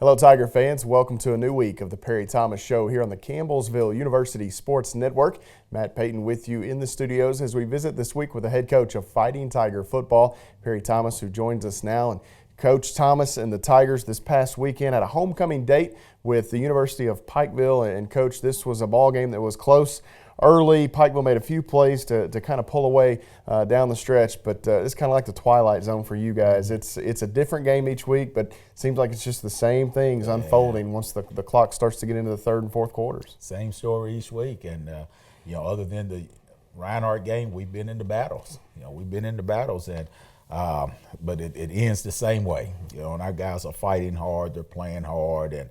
Hello, Tiger fans. Welcome to a new week of the Perry Thomas Show here on the Campbellsville University Sports Network. Matt Payton with you in the studios as we visit this week with the head coach of Fighting Tiger football, Perry Thomas, who joins us now. And Coach Thomas and the Tigers this past weekend had a homecoming date with the University of Pikeville. And Coach, this was a ball game that was close early. Pikeville made a few plays to kind of pull away down the stretch, but it's kind of like the twilight zone for you guys. It's a different game each week, but it seems like it's just the same things unfolding once the clock starts to get into the third and fourth quarters. Same story each week, and other than the Reinhardt game, we've been in the battles. And but it ends the same way. And our guys are fighting hard, they're playing hard, and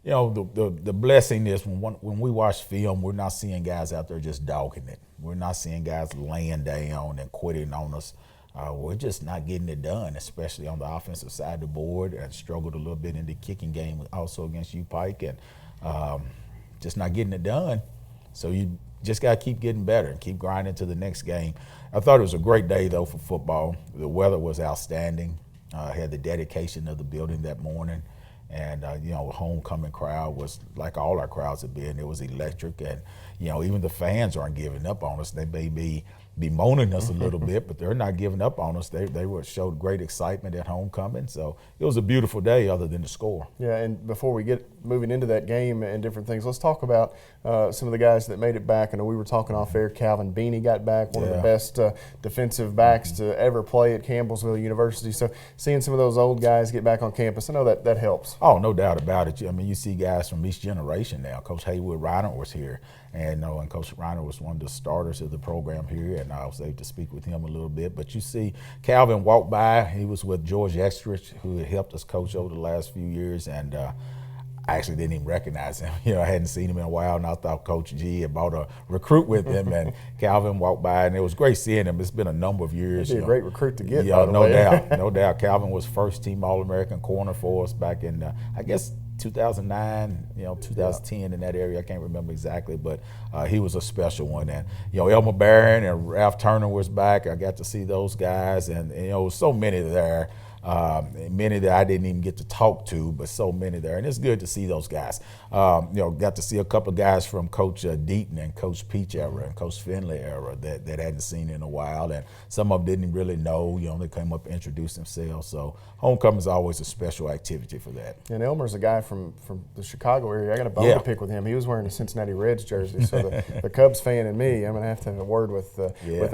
the blessing is when we watch film, we're not seeing guys out there just dogging it. We're not seeing guys laying down and quitting on us. We're just not getting it done, especially on the offensive side of the board, and struggled a little bit in the kicking game also against U Pike, and just not getting it done. So you just got to keep getting better and keep grinding to the next game. I thought it was a great day, though, for football. The weather was outstanding. Had the dedication of the building that morning. And, the homecoming crowd was like all our crowds have been. It was electric. And, even the fans aren't giving up on us. They may be bemoaning us a little bit, but they're not giving up on us. They showed great excitement at homecoming. So it was a beautiful day other than the score. Yeah, and before we get moving into that game and different things, let's talk about some of the guys that made it back. I know we were talking off air. Calvin Beanie got back, one of the best defensive backs to ever play at Campbellsville University. So seeing some of those old guys get back on campus, I know that helps. Oh, no doubt about it. I mean, you see guys from each generation now. Coach Haywood Reiner was here, and Coach Reiner was one of the starters of the program here, and I was able to speak with him a little bit. But you see Calvin walk by. He was with George Extrich, who had helped us coach over the last few years, and I actually didn't even recognize him. I hadn't seen him in a while, and I thought Coach G had bought a recruit with him, and Calvin walked by, and it was great seeing him. It's been a number of years. He'd be a great recruit to get, by the way. No doubt. Calvin was first-team All-American corner for us back in, I guess, 2009, 2010 in that area. I can't remember exactly, but he was a special one. And, Elmer Barron and Ralph Turner was back. I got to see those guys, and there was so many there. Many that I didn't even get to talk to, but so many there. And it's good to see those guys. Got to see a couple of guys from Coach Deaton and Coach Peach era and Coach Finley era that hadn't seen in a while. And some of them didn't really know. They came up and introduced themselves. So homecoming is always a special activity for that. And Elmer's a guy from the Chicago area. I got a bone to pick with him. He was wearing a Cincinnati Reds jersey. So the Cubs fan in me, I'm going to have a word with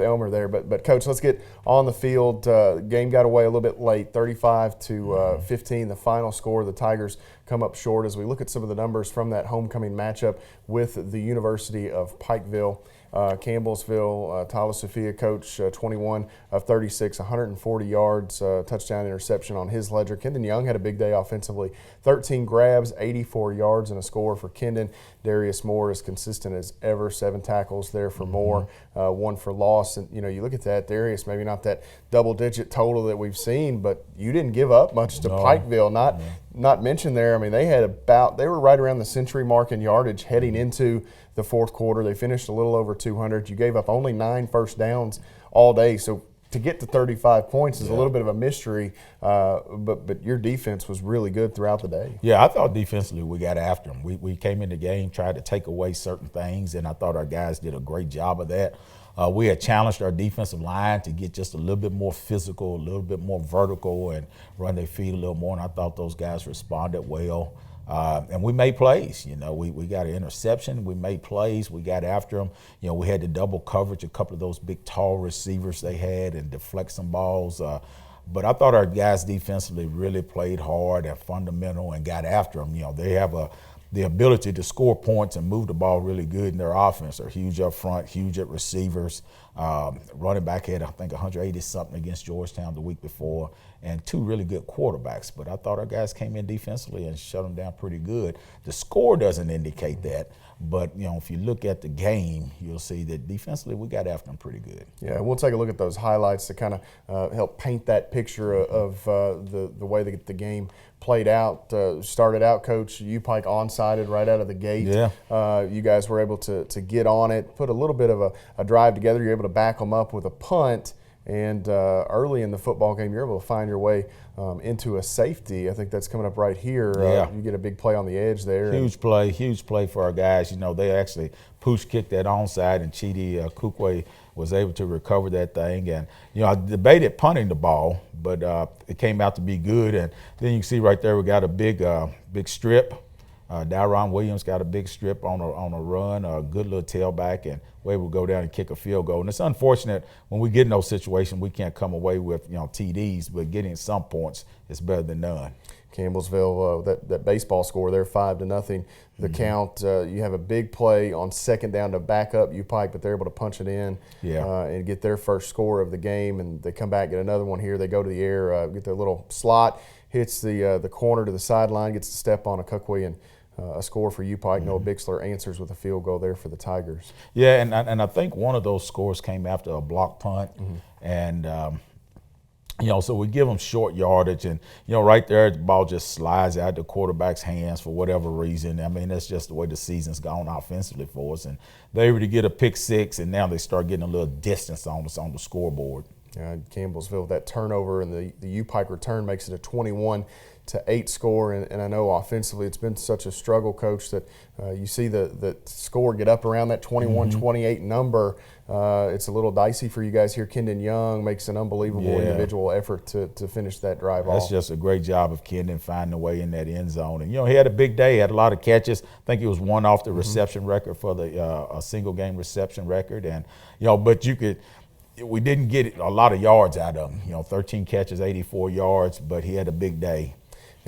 Elmer there. But Coach, let's get on the field. Game got away a little bit late. 35-15, the final score. The Tigers come up short as we look at some of the numbers from that homecoming matchup with the University of Pikeville. Campbellsville, Tyler Sophia, coach, 21 of 36, 140 yards, touchdown interception on his ledger. Kendon Young had a big day offensively, 13 grabs, 84 yards, and a score for Kendon. Darius Moore is consistent as ever, 7 tackles there for Moore, 1 for loss. And, you look at that, Darius, maybe not that double-digit total that we've seen, but you didn't give up much to Pikeville. Not mentioned there, I mean, they were right around the century mark in yardage heading into the fourth quarter. They finished a little over 200. You gave up only 9 first downs all day. So to get to 35 points is a little bit of a mystery, but your defense was really good throughout the day. Yeah, I thought defensively we got after them. We came in the game, tried to take away certain things, and I thought our guys did a great job of that. We had challenged our defensive line to get just a little bit more physical, a little bit more vertical, and run their feet a little more, and I thought those guys responded well. And we made plays. We got an interception. We made plays. We got after them. We had the double coverage, a couple of those big, tall receivers they had, and deflect some balls. But I thought our guys defensively really played hard and fundamental and got after them. They have the ability to score points and move the ball really good in their offense. They're huge up front, huge at receivers. Running back had, I think, 180-something against Georgetown the week before, and 2 really good quarterbacks. But I thought our guys came in defensively and shut them down pretty good. The score doesn't indicate that, but, if you look at the game, you'll see that defensively we got after them pretty good. Yeah, we'll take a look at those highlights to kind of help paint that picture of the way that the game played out. Started out, Coach, U-Pike onside right out of the gate. Yeah. You guys were able to get on it, put a little bit of a drive together. You're able to back them up with a punt, And early in the football game, you're able to find your way into a safety. I think that's coming up right here. You get a big play on the edge there. Huge play for our guys. They actually push kicked that onside, and Chidi Kukwe was able to recover that thing. And, I debated punting the ball, but it came out to be good. And then you can see right there we got a big strip. Daron Williams got a big strip on a run, a good little tailback, and we're able to go down and kick a field goal. And it's unfortunate when we get in those situations we can't come away with TDs, but getting some points is better than none. Campbellsville, that baseball score there, 5-0. The count, you have a big play on second down to back up U-Pike, but they're able to punch it in and get their first score of the game. And they come back, get another one here. They go to the air, get their little slot, hits the corner to the sideline, gets to step on a Kukwe, and a score for U-Pike. Noah Bixler answers with a field goal there for the Tigers. Yeah, and I think one of those scores came after a block punt. And so we give them short yardage, and right there the ball just slides out the quarterback's hands for whatever reason. I mean, that's just the way the season's gone offensively for us, and they're able to get a pick six, and now they start getting a little distance on us on the scoreboard. Campbellsville, that turnover and the U-Pike return makes it a 21-8 score, and I know offensively it's been such a struggle, Coach, that you see the score get up around that 21-28 number. It's a little dicey for you guys here. Kendon Young makes an unbelievable individual effort to finish that drive off. That's just a great job of Kendon finding a way in that end zone. And, he had a big day, had a lot of catches. I think he was one off the reception record for a single game reception record. And, but we didn't get a lot of yards out of him. 13 catches, 84 yards, but he had a big day.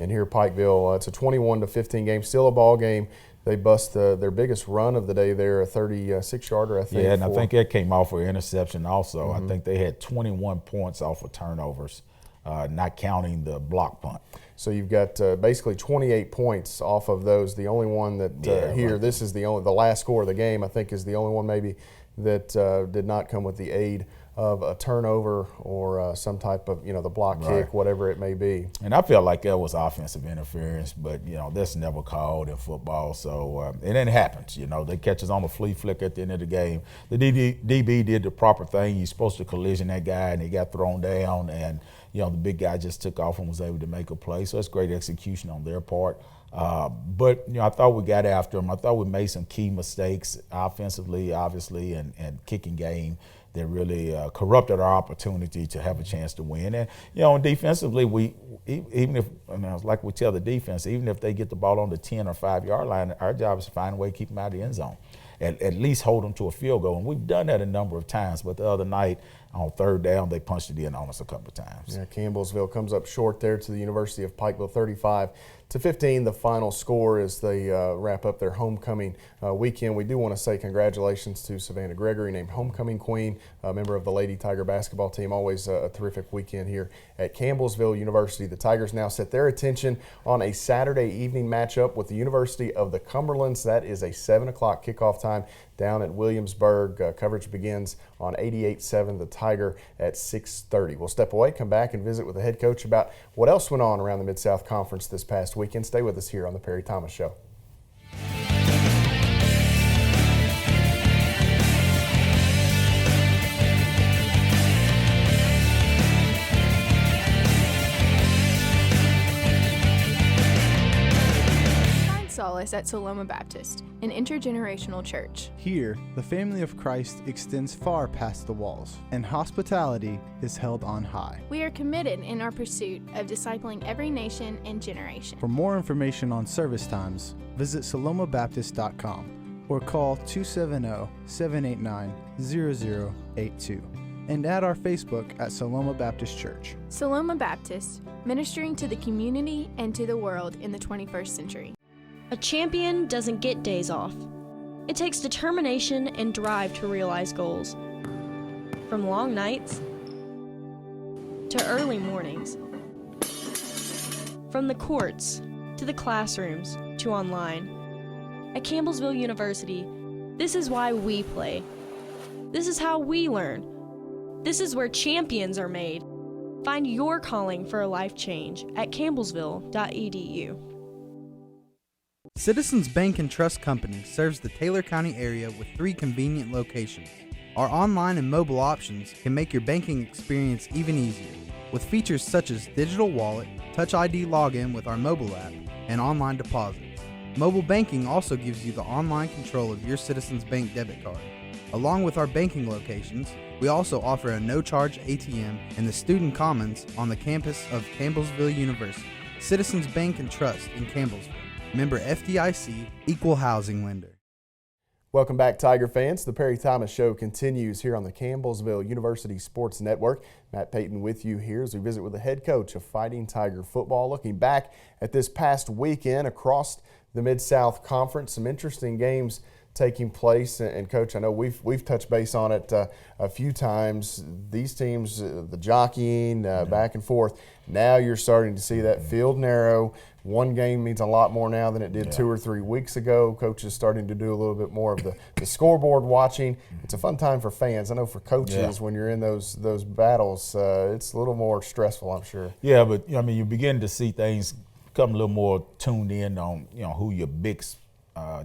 And here at Pikeville, it's a 21-15 game, still a ball game. They bust their biggest run of the day there, a 36-yarder, I think. Yeah, and I think that came off for interception also. I think they had 21 points off of turnovers, not counting the block punt. So you've got basically 28 points off of those. The only one that this is the last score of the game, I think, is the only one maybe that did not come with the aid of a turnover or some type of, the block kick, whatever it may be. And I felt like that was offensive interference, but, that's never called in football. So, and it happens, They catch us on a flea flick at the end of the game. The DB did the proper thing. You're supposed to collision that guy, and he got thrown down, and, the big guy just took off and was able to make a play. So it's great execution on their part. But, I thought we got after him. I thought we made some key mistakes offensively, obviously, and kicking game that really corrupted our opportunity to have a chance to win. And, defensively, even if, like we tell the defense, even if they get the ball on the 10 or 5-yard line, our job is to find a way to keep them out of the end zone. At least hold them to a field goal. And we've done that a number of times, but the other night on third down, they punched it in on us a couple of times. Yeah, Campbellsville comes up short there to the University of Pikeville, 35-15. The final score as they wrap up their homecoming weekend. We do want to say congratulations to Savannah Gregory, named Homecoming Queen, a member of the Lady Tiger basketball team. Always a terrific weekend here at Campbellsville University. The Tigers now set their attention on a Saturday evening matchup with the University of the Cumberlands. That is a 7 o'clock kickoff time down at Williamsburg. Coverage begins on 88.7 The Tiger at 6:30. We'll step away, come back, and visit with the head coach about what else went on around the Mid-South Conference this past weekend. Stay with us here on the Perry Thomas Show. Solace at Saloma Baptist, an intergenerational church. Here, the family of Christ extends far past the walls, and hospitality is held on high. We are committed in our pursuit of discipling every nation and generation. For more information on service times, visit salomabaptist.com or call 270-789-0082 and add our Facebook at Saloma Baptist Church. Saloma Baptist, ministering to the community and to the world in the 21st century. A champion doesn't get days off. It takes determination and drive to realize goals. From long nights to early mornings. From the courts to the classrooms to online. At Campbellsville University, this is why we play. This is how we learn. This is where champions are made. Find your calling for a life change at campbellsville.edu. Citizens Bank and Trust Company serves the Taylor County area with 3 convenient locations. Our online and mobile options can make your banking experience even easier, with features such as digital wallet, Touch ID login with our mobile app, and online deposits. Mobile banking also gives you the online control of your Citizens Bank debit card. Along with our banking locations, we also offer a no-charge ATM in the Student Commons on the campus of Campbellsville University. Citizens Bank and Trust in Campbellsville. Member FDIC, Equal Housing Lender. Welcome back, Tiger fans. The Perry Thomas Show continues here on the Campbellsville University Sports Network. Matt Payton with you here as we visit with the head coach of Fighting Tiger football. Looking back at this past weekend across the Mid-South Conference, some interesting games taking place. And Coach, I know we've touched base on it a few times. These teams, the jockeying back and forth. Now you're starting to see that field narrow. One game means a lot more now than it did 2 or 3 weeks ago. Coaches starting to do a little bit more of the scoreboard watching. It's a fun time for fans. I know for coaches, when you're in those battles, it's a little more stressful, I'm sure. Yeah, but I mean, you begin to see things come a little more tuned in on who your big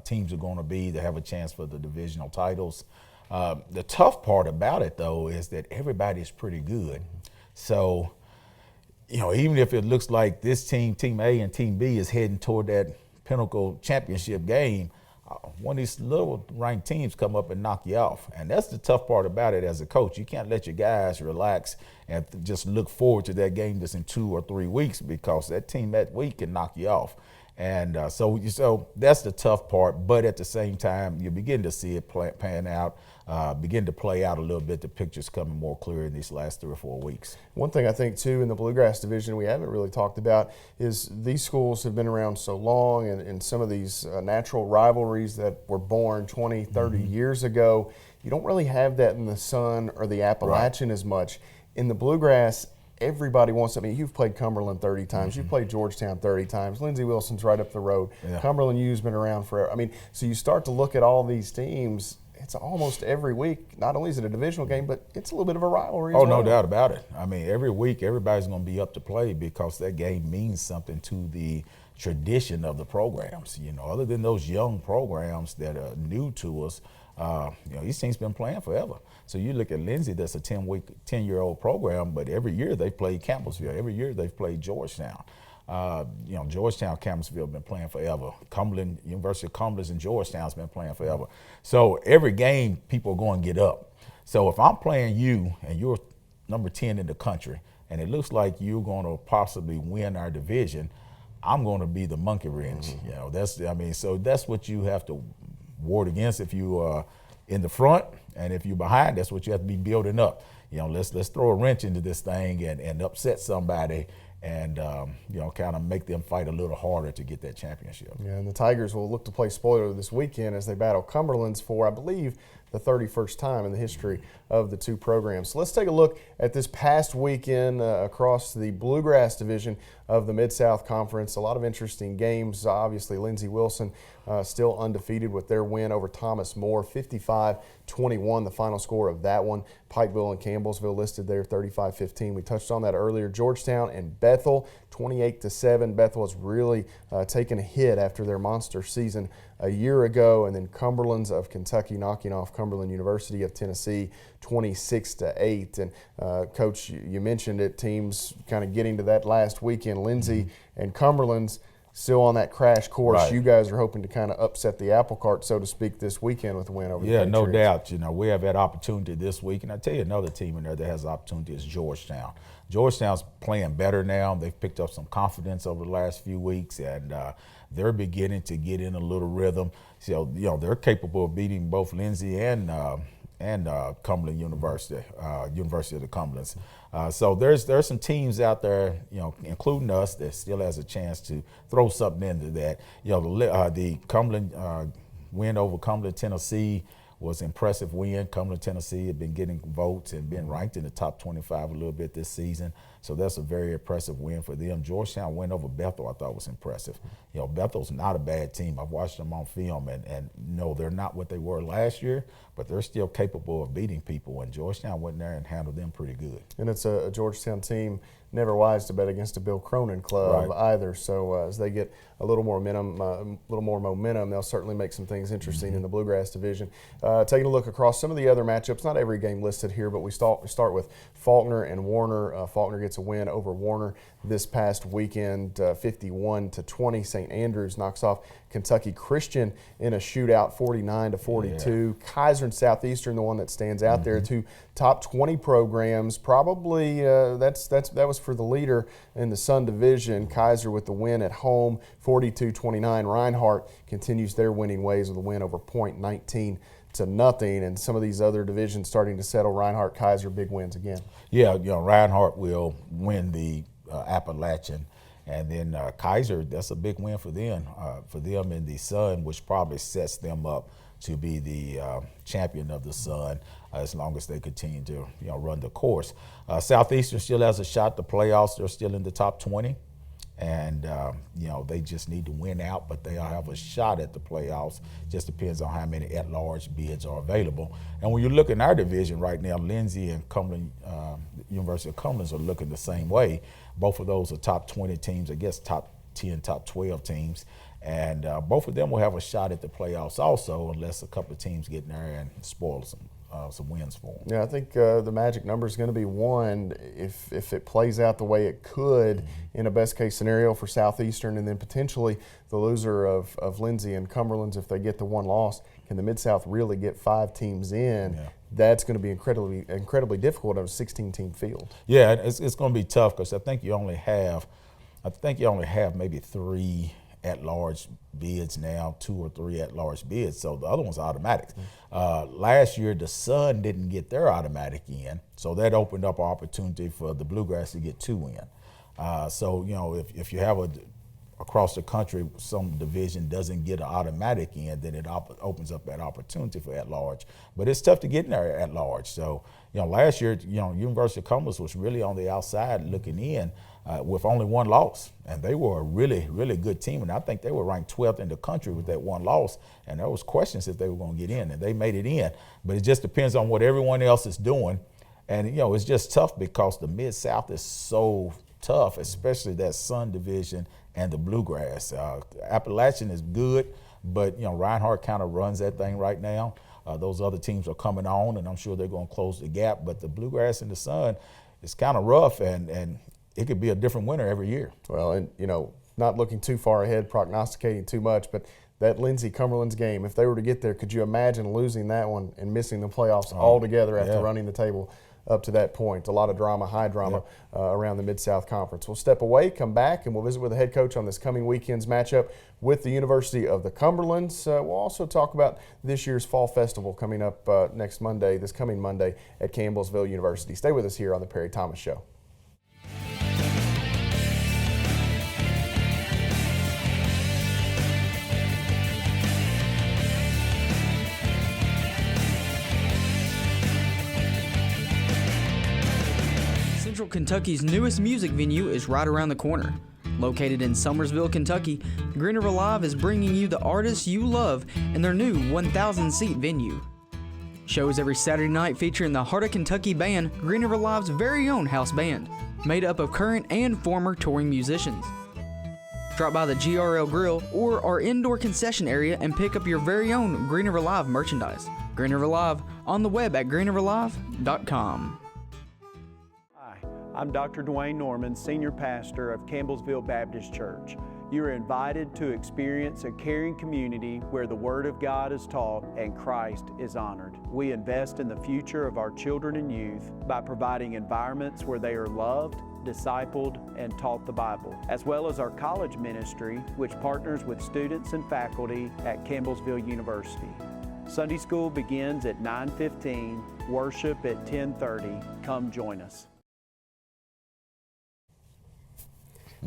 teams are going to be to have a chance for the divisional titles. The tough part about it, though, is that everybody's pretty good. So, even if it looks like this team, Team A and Team B, is heading toward that pinnacle championship game, one of these little ranked teams come up and knock you off. And that's the tough part about it as a coach. You can't let your guys relax and just look forward to that game that's in 2 or 3 weeks, because that team that week can knock you off. And so that's the tough part. But at the same time, you begin to see it pan out, begin to play out a little bit. The picture's coming more clear in these last 3 or 4 weeks. One thing I think, too, in the Bluegrass division we haven't really talked about is these schools have been around so long, and some of these natural rivalries that were born 20, 30 years ago, you don't really have that in the Sun or the Appalachian as much. In the Bluegrass, everybody wants to. I mean, you've played Cumberland 30 times. You've played Georgetown 30 times. Lindsey Wilson's right up the road. Yeah. Cumberland U's been around forever. I mean, so you start to look at all these teams. It's almost every week. Not only is it a divisional game, but it's a little bit of a rivalry. Oh, no doubt about it. I mean, every week everybody's going to be up to play, because that game means something to the tradition of the programs. Other than those young programs that are new to us, these teams been playing forever. So you look at Lindsey, that's a 10-year-old program, but every year they've played Campbellsville. Every year they've played Georgetown. Georgetown, Campbellsville have been playing forever. Cumberland, University of Cumberland and Georgetown's been playing forever. So every game, people are going to get up. So if I'm playing you and you're number 10 in the country, and it looks like you're going to possibly win our division, I'm going to be the monkey wrench. So that's what you have to ward against if you are in the front, and if you're behind, that's what you have to be building up. Let's throw a wrench into this thing and upset somebody, and kind of make them fight a little harder to get that championship. Yeah, and the Tigers will look to play spoiler this weekend as they battle Cumberland's for, I believe, the 31st time in the history of the two programs. So let's take a look at this past weekend across the Bluegrass division of the Mid-South Conference. A lot of interesting games. Obviously, Lindsey Wilson still undefeated with their win over Thomas More, 55-21, the final score of that one. Pikeville and Campbellsville listed there 35-15. We touched on that earlier. Georgetown and Bethel, 28-7. Bethel has really taken a hit after their monster season a year ago, and then Cumberland's of Kentucky knocking off Cumberland University of Tennessee 26-8. And Coach, you mentioned it, teams kind of getting to that last weekend. Lindsey and Cumberland's still on that crash course. Right. You guys are hoping to kind of upset the apple cart, so to speak, this weekend with a win over the Patriots. No doubt. We have that opportunity this week, and I tell you, another team in there that has the opportunity is Georgetown. Georgetown's playing better now. They've picked up some confidence over the last few weeks, and they're beginning to get in a little rhythm. So, they're capable of beating both Lindsey and Cumberland University, University of the Cumberlands. So there's some teams out there, including us, that still has a chance to throw something into that. The Cumberland win over Cumberland, Tennessee was an impressive win. Cumberland, Tennessee had been getting votes and been ranked in the top 25 a little bit this season. So that's a very impressive win for them. Georgetown win over Bethel, I thought was impressive. Bethel's not a bad team. I've watched them on film, and no, they're not what they were last year, but they're still capable of beating people. And Georgetown went there and handled them pretty good. And it's a Georgetown team never wise to bet against a Bill Cronin club either. So as they get a little more momentum, they'll certainly make some things interesting in the Bluegrass division. Taking a look across some of the other matchups, not every game listed here, but we start with Faulkner and Warner. Faulkner gets a win over Warner this past weekend, 51-20. St. Andrews knocks off Kentucky Christian in a shootout, 49-42. Yeah. Kaiser and Southeastern, the one that stands out there, two top 20 programs. Probably that was for the leader in the Sun Division. Kaiser with the win at home, 42-29. Reinhardt continues their winning ways with a win over Point, 19-0. And some of these other divisions starting to settle. Reinhardt, Kaiser, big wins again. Yeah, Reinhardt will win the Appalachian. And then Kaiser, that's a big win for them in the Sun, which probably sets them up to be the champion of the Sun as long as they continue to run the course. Southeastern still has a shot at the playoffs. They're still in the top 20. And, they just need to win out, but they have a shot at the playoffs. Just depends on how many at-large bids are available. And when you look in our division right now, Lindsay and Cumberland, University of Cumberland are looking the same way. Both of those are top 20 teams, I guess top 10, top 12 teams. And both of them will have a shot at the playoffs also, unless a couple of teams get in there and spoil some wins for them. Yeah, I think the magic number is going to be 1 if it plays out the way it could in a best case scenario for Southeastern, and then potentially the loser of Lindsay and Cumberland's, if they get the 1 loss. Can the Mid-South really get 5 teams in? Yeah. That's going to be incredibly difficult on a 16-team field. Yeah, it's going to be tough because I think you only have maybe 3 at-large bids now, 2 or 3 at-large bids, so the other one's automatic. Last year, the Sun didn't get their automatic in, so that opened up an opportunity for the Bluegrass to get 2 in. So, if you have across the country, some division doesn't get an automatic in, then it opens up that opportunity for at-large. But it's tough to get in there at-large. So, last year, University of Cumberland was really on the outside looking in with only 1 loss. And they were a really, really good team. And I think they were ranked 12th in the country with that 1 loss. And there was questions if they were going to get in, and they made it in. But it just depends on what everyone else is doing. And, it's just tough because the Mid-South is so tough, especially that Sun Division and the Bluegrass. Appalachian is good, but Reinhardt kind of runs that thing right now. Those other teams are coming on, and I'm sure they're going to close the gap. But the Bluegrass and the Sun is kind of rough, and it could be a different winner every year. Well, and not looking too far ahead, prognosticating too much, but that Lindsay-Cumberland's game, if they were to get there, could you imagine losing that one and missing the playoffs altogether after running the table up to that point? A lot of drama, high drama around the Mid-South Conference. We'll step away, come back, and we'll visit with the head coach on this coming weekend's matchup with the University of the Cumberlands. We'll also talk about this year's Fall Festival coming up this coming Monday at Campbellsville University. Stay with us here on the Perry Thomas Show. Kentucky's newest music venue is right around the corner. Located in Summersville, Kentucky, Green River Live is bringing you the artists you love in their new 1,000-seat venue. Shows every Saturday night featuring the Heart of Kentucky band, Green River Live's very own house band, made up of current and former touring musicians. Drop by the GRL Grill or our indoor concession area and pick up your very own Green River Live merchandise. Green River Live on the web at greenriverlive.com. I'm Dr. Dwayne Norman, Senior Pastor of Campbellsville Baptist Church. You are invited to experience a caring community where the Word of God is taught and Christ is honored. We invest in the future of our children and youth by providing environments where they are loved, discipled, and taught the Bible, as well as our college ministry, which partners with students and faculty at Campbellsville University. Sunday school begins at 9:15, worship at 10:30. Come join us.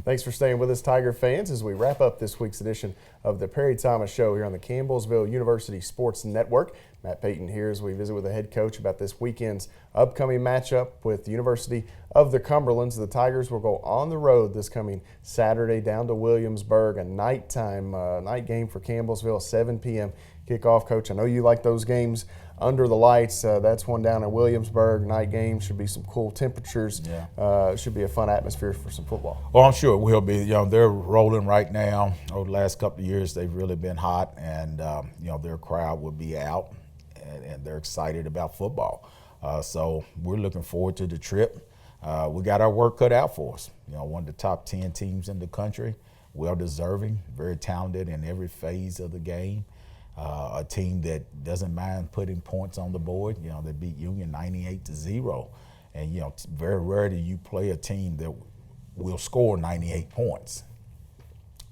Thanks for staying with us, Tiger fans, as we wrap up this week's edition of the Perry Thomas Show here on the Campbellsville University Sports Network. Matt Payton here as we visit with the head coach about this weekend's upcoming matchup with the University of the Cumberlands. The Tigers will go on the road this coming Saturday down to Williamsburg, a night game for Campbellsville, 7 p.m. kickoff. Coach, I know you like those games under the lights. That's one down in Williamsburg. Night game, should be some cool temperatures. Should be a fun atmosphere for some football. Well, I'm sure it will be. You know, they're rolling right now. Over the last couple of years, they've really been hot, and you know, their crowd will be out, and they're excited about football. So we're looking forward to the trip. We got our work cut out for us. You know, one of the top 10 teams in the country, well deserving, very talented in every phase of the game. A team that doesn't mind putting points on the board. You know, they beat Union 98-0, and you know, it's very rare do you play a team that will score 98 points.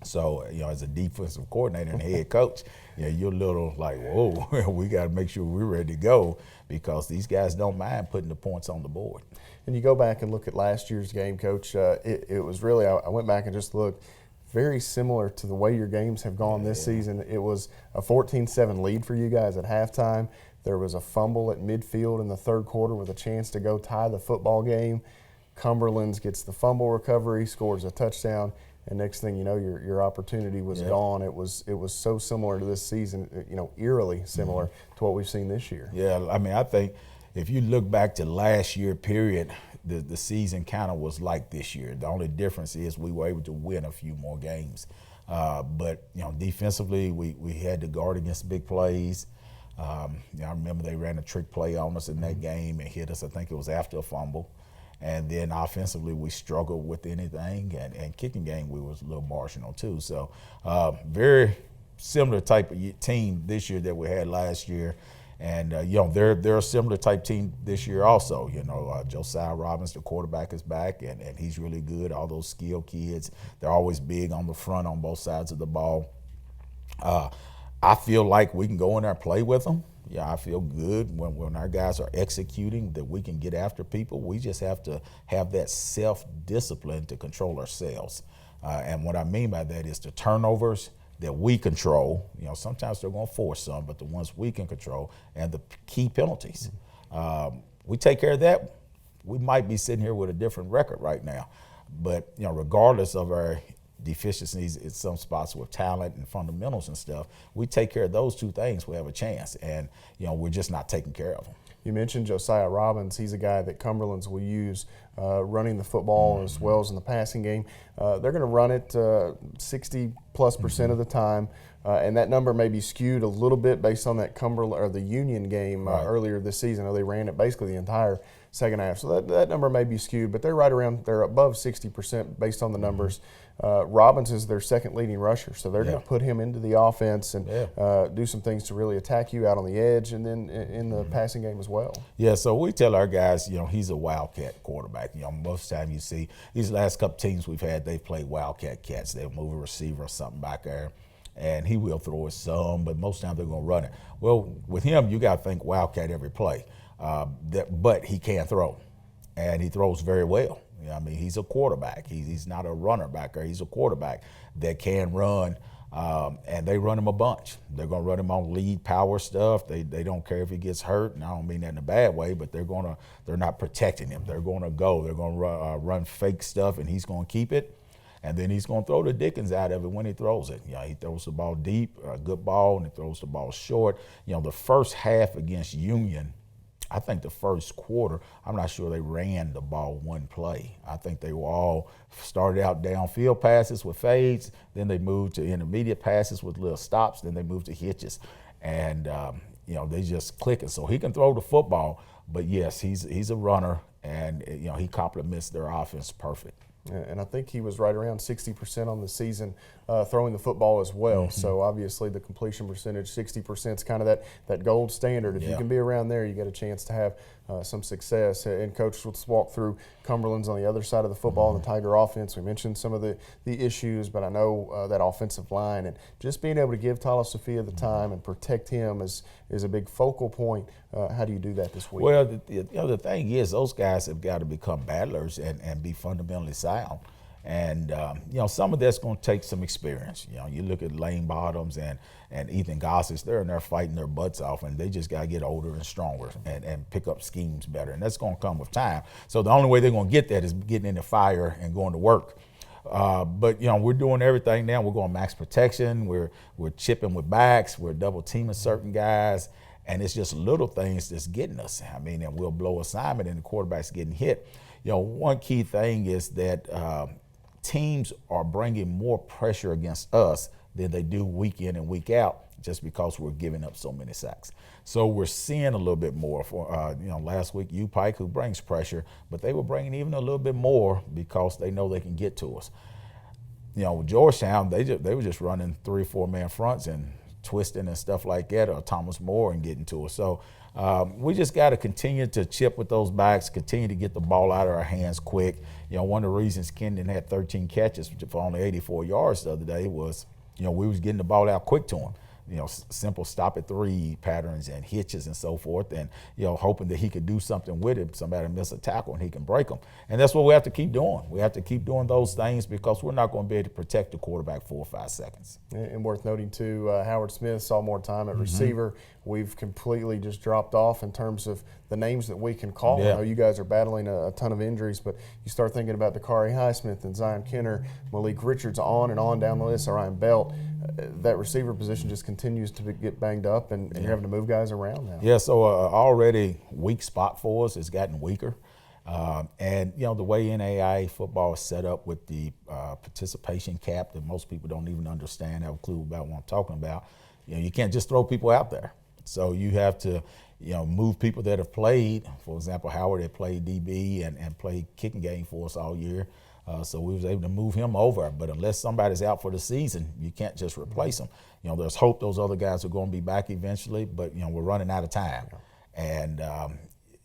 So, you know, as a defensive coordinator and head coach, you know, you're a little like, whoa, we got to make sure we're ready to go, because these guys don't mind putting the points on the board. And you go back and look at last year's game, Coach. It was really, I went back and just looked, very similar to the way your games have gone this season. It was a 14-7 lead for you guys at halftime. There was a fumble at midfield in the third quarter with a chance to go tie the football game. Cumberlands gets the fumble recovery, scores a touchdown, and next thing you know, your opportunity was gone. It was so similar to this season, you know, eerily similar to what we've seen this year. Yeah, I mean, I think if you look back to last year period, the season kind of was like this year. The only difference is we were able to win a few more games. But, you know, defensively, we had to guard against big plays. You know, I remember they ran a trick play on us in that game and hit us. I think it was after a fumble. And then offensively, we struggled with anything. And kicking game, we was a little marginal too. So very similar type of team this year that we had last year. And, you know, they're a similar type team this year also. You know, Josiah Robbins, the quarterback, is back, and he's really good. All those skilled kids, they're always big on the front on both sides of the ball. I feel like we can go in there and play with them. Yeah, I feel good when our guys are executing that we can get after people. We just have to have that self-discipline to control ourselves. And what I mean by that is the turnovers that we control. You know, sometimes they're going to force some, but the ones we can control, and the key penalties. We take care of that, we might be sitting here with a different record right now. But, you know, regardless of our deficiencies in some spots with talent and fundamentals and stuff, we take care of those two things, we have a chance. And, you know, we're just not taking care of them. You mentioned Josiah Robbins. He's a guy that Cumberlands will use running the football as well as in the passing game. They're going to run it 60+% of the time, and that number may be skewed a little bit based on that Cumberland or the Union game earlier this season. They ran it basically the entire second half, so that number may be skewed, but they're right around, they're above 60% based on the numbers. Robbins is their second leading rusher, so they're going to put him into the offense and do some things to really attack you out on the edge and then in the passing game as well. Yeah, so we tell our guys, you know, he's a wildcat quarterback. You know, most of the time you see these last couple teams we've had, they've played wildcat cats. They'll move a receiver or something back there, and he will throw it some, but most of the time they're going to run it. Well, with him, you got to think wildcat every play. But he can throw, and he throws very well. You know, I mean, he's a quarterback. He's not a runner back there. He's a quarterback that can run, and they run him a bunch. They're going to run him on lead power stuff. They don't care if he gets hurt, and I don't mean that in a bad way, but they're not protecting him. They're going to go. They're going to run fake stuff, and he's going to keep it. And then he's going to throw the dickens out of it when he throws it. You know, he throws the ball deep, a good ball, and he throws the ball short. You know, the first half against Union, I think the first quarter, I'm not sure they ran the ball one play. I think they were all started out downfield passes with fades, then they moved to intermediate passes with little stops, then they moved to hitches. And, you know, they just clicking. So he can throw the football, but yes, he's a runner, and, you know, he complements their offense perfect. And I think he was right around 60% on the season throwing the football as well. So obviously the completion percentage, 60% is kind of that gold standard. If you can be around there, you get a chance to have some success. And Coach, let's walk through Cumberland's on the other side of the football, the Tiger offense. We mentioned some of the issues, but I know that offensive line and just being able to give Tyler Sophia the time and protect him is a big focal point. How do you do that this week? Well, the thing is, those guys have got to become battlers and be fundamentally sound. And, some of that's going to take some experience. You look at Lane Bottoms and Ethan Gossage, they're in there fighting their butts off, and they just got to get older and stronger and pick up schemes better. And that's going to come with time. So the only way they're going to get that is getting in the fire and going to work. But we're doing everything now. We're going max protection. We're chipping with backs. We're double teaming certain guys. And it's just little things that's getting us. I mean, and we'll blow assignment and the quarterback's getting hit. One key thing is that teams are bringing more pressure against us than they do week in and week out, just because we're giving up so many sacks. So we're seeing a little bit more. For last week, U-Pike, who brings pressure, but they were bringing even a little bit more because they know they can get to us. With Georgetown, they were just running 3 or 4 man fronts and twisting and stuff like that, or Thomas More and getting to us. So we just got to continue to chip with those backs, continue to get the ball out of our hands quick. One of the reasons Kendon had 13 catches for only 84 yards the other day was, we was getting the ball out quick to him. Simple stop at 3 patterns and hitches and so forth, and hoping that he could do something with it. Somebody miss a tackle and he can break them, and that's what we have to keep doing. We have to keep doing those things because we're not going to be able to protect the quarterback 4 or 5 seconds. And worth noting too, Howard Smith saw more time at receiver. We've completely just dropped off in terms of the names that we can call. Yeah. I know you guys are battling a ton of injuries, but you start thinking about Dakari Highsmith and Zion Kenner, Malik Richards, on and on down the list, Orion Belt. That receiver position just continues to get banged up, and you're having to move guys around now. Yeah, so already weak spot for us has gotten weaker. And the way NAIA football is set up with the participation cap that most people don't even understand, have a clue about what I'm talking about, you can't just throw people out there. So you have to, move people that have played. For example, Howard had played DB and played kicking game for us all year. So we was able to move him over. But unless somebody's out for the season, you can't just replace them. There's hope those other guys are going to be back eventually, but, we're running out of time. And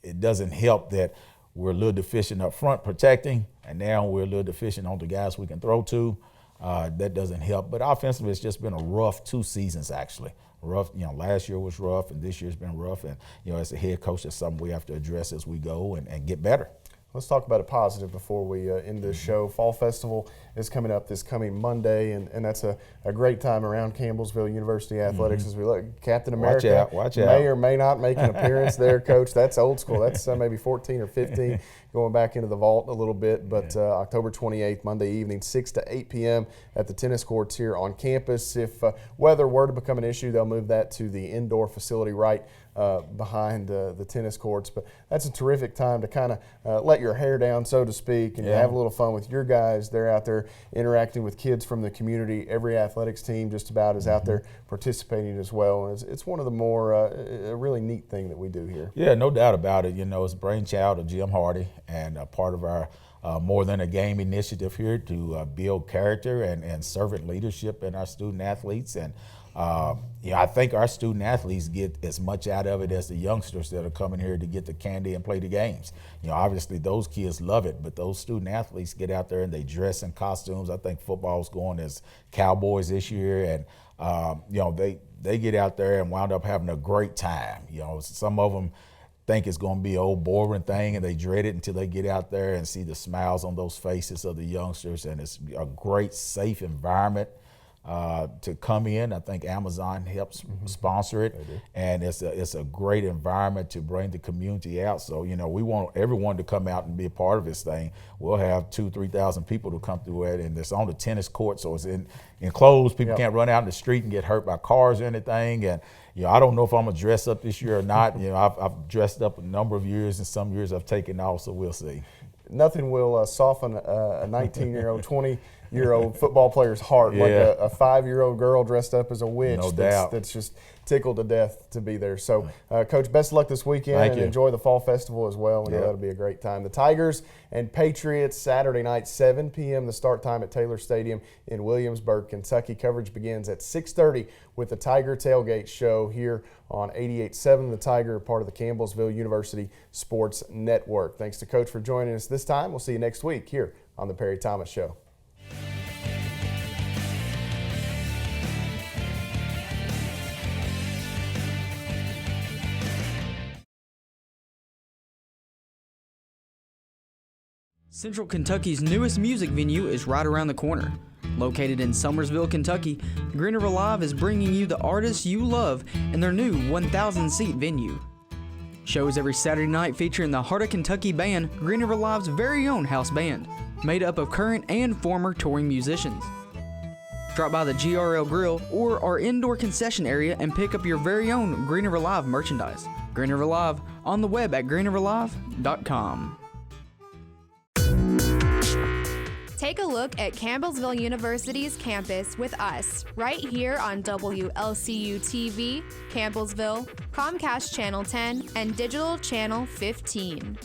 it doesn't help that we're a little deficient up front protecting, and now we're a little deficient on the guys we can throw to. That doesn't help. But offensively, it's just been a rough 2 seasons, actually. Rough, last year was rough, and this year's been rough. And, as a head coach, that's something we have to address as we go and get better. Let's talk about a positive before we end this show. Fall Festival is coming up this coming Monday, and that's a great time around Campbellsville University Athletics as we look. Captain America Watch out. may or may not make an appearance there, Coach. That's old school. That's maybe 14 or 15, going back into the vault a little bit. But October 28th, Monday evening, 6 to 8 p.m. at the tennis courts here on campus. If weather were to become an issue, they'll move that to the indoor facility right behind the tennis courts. But that's a terrific time to kind of let your hair down, so to speak, and have a little fun with your guys. They're out there interacting with kids from the community. Every athletics team just about is out there participating as well. And it's one of the more a really neat thing that we do here. Yeah, no doubt about it. It's a brainchild of Jim Hardy and part of our More Than a Game initiative here to build character and servant leadership in our student athletes. And I think our student athletes get as much out of it as the youngsters that are coming here to get the candy and play the games. Obviously those kids love it, but those student athletes get out there and they dress in costumes. I think football's going as Cowboys this year, and they get out there and wound up having a great time. Some of them think it's going to be an old boring thing, and they dread it until they get out there and see the smiles on those faces of the youngsters. And it's a great, safe environment to come in. I think Amazon helps sponsor it, and it's a great environment to bring the community out. So we want everyone to come out and be a part of this thing. We'll have 2,000-3,000 people to come through it, and it's on the tennis court, so it's enclosed. People can't run out in the street and get hurt by cars or anything. And I don't know if I'm gonna dress up this year or not. I've dressed up a number of years, and some years I've taken off, so we'll see. Nothing will soften a 19-year-old, 20-year-old football player's heart like a 5-year-old girl dressed up as a witch. No doubt. That's just tickled to death to be there. So, Coach, best of luck this weekend. Thank and you. Enjoy the Fall Festival as well. We know that'll be a great time. The Tigers and Patriots, Saturday night, 7 p.m. the start time at Taylor Stadium in Williamsburg, Kentucky. Coverage begins at 6:30 with the Tiger Tailgate Show here on 88.7 The Tiger, part of the Campbellsville University Sports Network. Thanks to Coach for joining us this time. We'll see you next week here on the Perry Thomas Show. Central Kentucky's newest music venue is right around the corner. Located in Summersville, Kentucky, Green River Live is bringing you the artists you love in their new 1,000-seat venue. Shows every Saturday night featuring the Heart of Kentucky band, Green River Live's very own house band, made up of current and former touring musicians. Drop by the GRL Grill or our indoor concession area and pick up your very own Green River Live merchandise. Green River Live on the web at greenriverlive.com. Take a look at Campbellsville University's campus with us, right here on WLCU TV, Campbellsville, Comcast Channel 10, and Digital Channel 15.